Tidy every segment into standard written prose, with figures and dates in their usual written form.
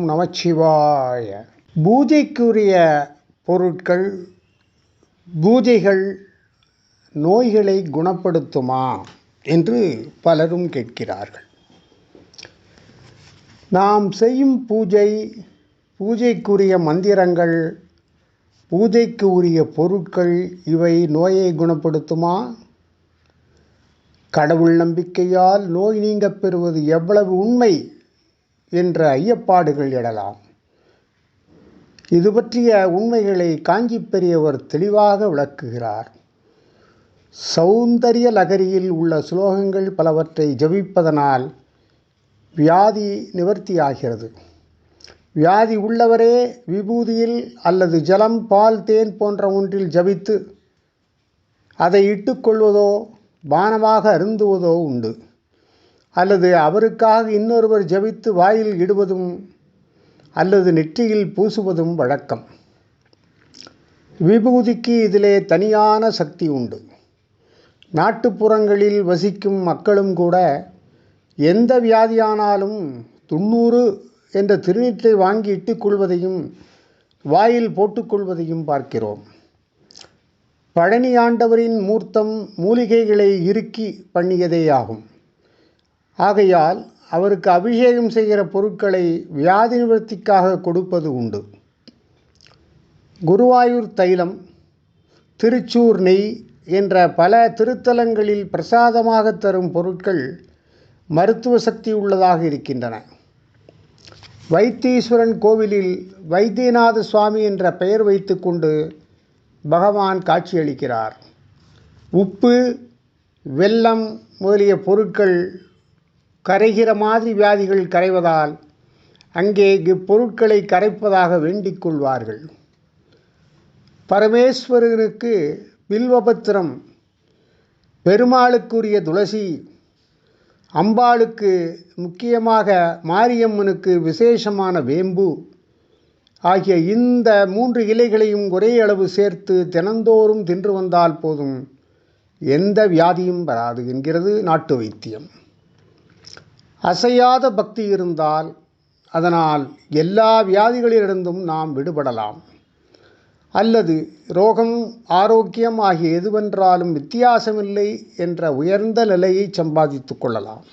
நமச்சிவாய. பூஜைக்குரிய பொருட்கள், பூஜைகள் நோய்களை குணப்படுத்துமா என்று பலரும் கேட்கிறார்கள். நாம் செய்யும் பூஜைக்குரிய மந்திரங்கள், பூஜைக்கு உரிய பொருட்கள் இவை நோயை குணப்படுத்துமா? கடவுள் நம்பிக்கையால் நோய் நீங்கப் பெறுவது எவ்வளவு உண்மை என்ற ஐயப்பாடுகள் எழலாம். இது பற்றிய உண்மைகளை காஞ்சி பெரியவர் தெளிவாக விளக்குகிறார். சௌந்தரிய லகரியில் உள்ள ஸ்லோகங்கள் பலவற்றை ஜபிப்பதனால் வியாதி நிவர்த்தியாகிறது. வியாதி உள்ளவரே விபூதியில் அல்லது ஜலம், பால், தேன் போன்ற ஒன்றில் ஜபித்து அதை இட்டுக்கொள்வதோ பானமாக அருந்துவதோ உண்டு. அல்லது அவருக்காக இன்னொருவர் ஜபித்து வாயில் இடுவதும் அல்லது நெற்றியில் பூசுவதும் வழக்கம். விபூதிக்கு இதிலே தனியான சக்தி உண்டு. நாட்டுப்புறங்களில் வசிக்கும் மக்களும் கூட எந்த வியாதியானாலும் 90 என்ற திருநீற்றை வாங்கி இட்டுக்கொள்வதையும் வாயில் போட்டுக்கொள்வதையும் பார்க்கிறோம். பழனி ஆண்டவரின் மூர்த்தம் மூலிகைகளை இறுக்கி பண்ணியதேயாகும். ஆகையால் அவருக்கு அபிஷேகம் செய்கிற பொருட்களை வியாதி நிவர்த்திக்காக கொடுப்பது உண்டு. குருவாயூர் தைலம், திருச்சூர் நெய் என்ற பல திருத்தலங்களில் பிரசாதமாக தரும் பொருட்கள் மருத்துவ சக்தி உள்ளதாக இருக்கின்றன. வைத்தீஸ்வரன் கோவிலில் வைத்தியநாத சுவாமி என்ற பெயர் வைத்து கொண்டு பகவான் காட்சியளிக்கிறார். உப்பு, வெல்லம் முதலிய பொருட்கள் கரைகிற மாதிரி வியாதிகள் கரைவதால் அங்கே இப்பொருட்களை கரைப்பதாக வேண்டிக் கொள்வார்கள். பரமேஸ்வரனுக்கு பில்வபத்திரம், பெருமாளுக்குரிய துளசி, அம்பாளுக்கு முக்கியமாக மாரியம்மனுக்கு விசேஷமான வேம்பு ஆகிய இந்த 3 இலைகளையும் ஒரே அளவு சேர்த்து தினந்தோறும் தின்று வந்தால் போதும், எந்த வியாதியும் வராது என்கிறது நாட்டு வைத்தியம். அசையாத பக்தி இருந்தால் அதனால் எல்லா வியாதிகளிலிருந்தும் நாம் விடுபடலாம். அல்லது ரோகம், ஆரோக்கியம் ஆகிய எதுவென்றாலும் வித்தியாசமில்லை என்ற உயர்ந்த நிலையை சம்பாதித்து கொள்ளலாம்.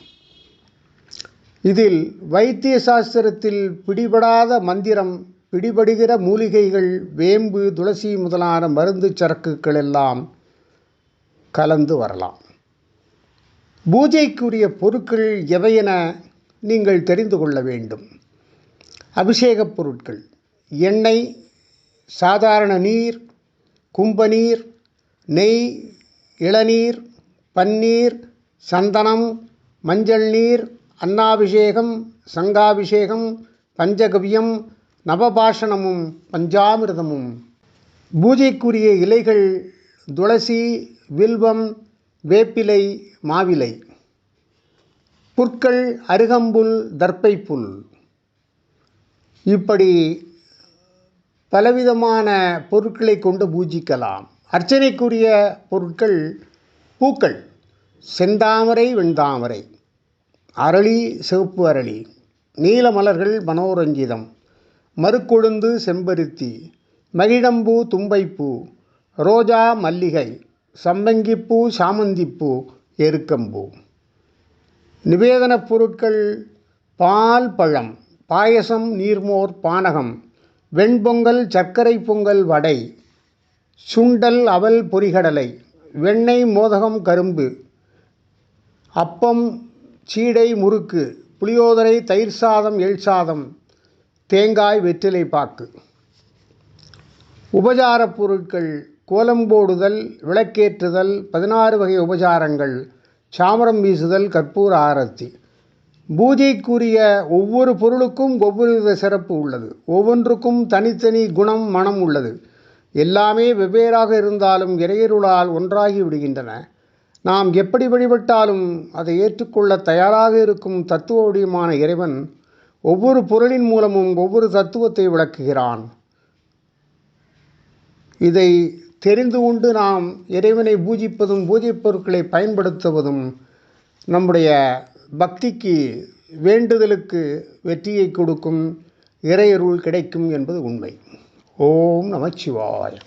இதில் வைத்திய சாஸ்திரத்தில் பிடிபடாத மந்திரம், பிடிபடுகிற மூலிகைகள், வேம்பு, துளசி முதலான மருந்து சரக்குகள் எல்லாம் கலந்து வரலாம். பூஜைக்குரிய பொருட்கள் எவையென நீங்கள் தெரிந்து கொள்ள வேண்டும். அபிஷேகப் பொருட்கள்: எண்ணெய், சாதாரண நீர், கும்பநீர், நெய், இளநீர், பன்னீர், சந்தனம், மஞ்சள் நீர், அன்னாபிஷேகம், சங்காபிஷேகம், பஞ்சகவ்யம், நவபாஷணமும் பஞ்சாமிர்தமும். பூஜைக்குரிய இலைகள்: துளசி, வில்வம், வேப்பிலை, மாவிலை. புற்கள்: அருகம்புல், தர்ப்பைப்புல். இப்படி பலவிதமான பொருட்களை கொண்டு பூஜிக்கலாம். அர்ச்சனைக்குரிய பொருட்கள்: பூக்கள்: செந்தாமரை, வெண்தாமரை, அரளி, சிவப்பு அரளி, நீல மலர்கள், மனோரஞ்சிதம், மருக்கொழுந்து, செம்பருத்தி, மகிழம்பூ, தும்பைப்பூ, ரோஜா, மல்லிகை, சம்பங்கிப்பூ, சாமந்திப்பூ, எருக்கம்பூ. நிவேதனப் பொருட்கள்: பால், பழம், பாயசம், நீர்மோர், பானகம், வெண்பொங்கல், சர்க்கரை பொங்கல், வடை, சுண்டல், அவல், பொரிகடலை, வெண்ணெய், மோதகம், கரும்பு, அப்பம், சீடை, முறுக்கு, புளியோதரை, தயிர் சாதம், எள் சாதம், தேங்காய், வெற்றிலை பாக்கு. உபசாரப் பொருட்கள்: கோலம் போடுதல், விளக்கேற்றுதல், 16 வகை உபசாரங்கள், சாமரம் வீசுதல், கற்பூர ஆரத்தி. பூஜைக்குரிய ஒவ்வொரு பொருளுக்கும் ஒவ்வொரு வித சிறப்பு உள்ளது. ஒவ்வொன்றுக்கும் தனித்தனி குணம், மனம் உள்ளது. எல்லாமே வெவ்வேறாக இருந்தாலும் இறையருளால் ஒன்றாகி விடுகின்றன. நாம் எப்படி வழிபட்டாலும் அதை ஏற்றுக்கொள்ள தயாராக இருக்கும் தத்துவ வடிவமான இறைவன் ஒவ்வொரு பொருளின் மூலமும் ஒவ்வொரு தத்துவத்தை விளக்குகிறான். இதை தெரிந்து கொண்டு நாம் இறைவனை பூஜிப்பதும் பூஜைப் பொருட்களை பயன்படுத்துவதும் நம்முடைய பக்திக்கு, வேண்டுதலுக்கு வெற்றியை கொடுக்கும். இறையருள் கிடைக்கும் என்பது உண்மை. ஓம் நமச்சிவாய.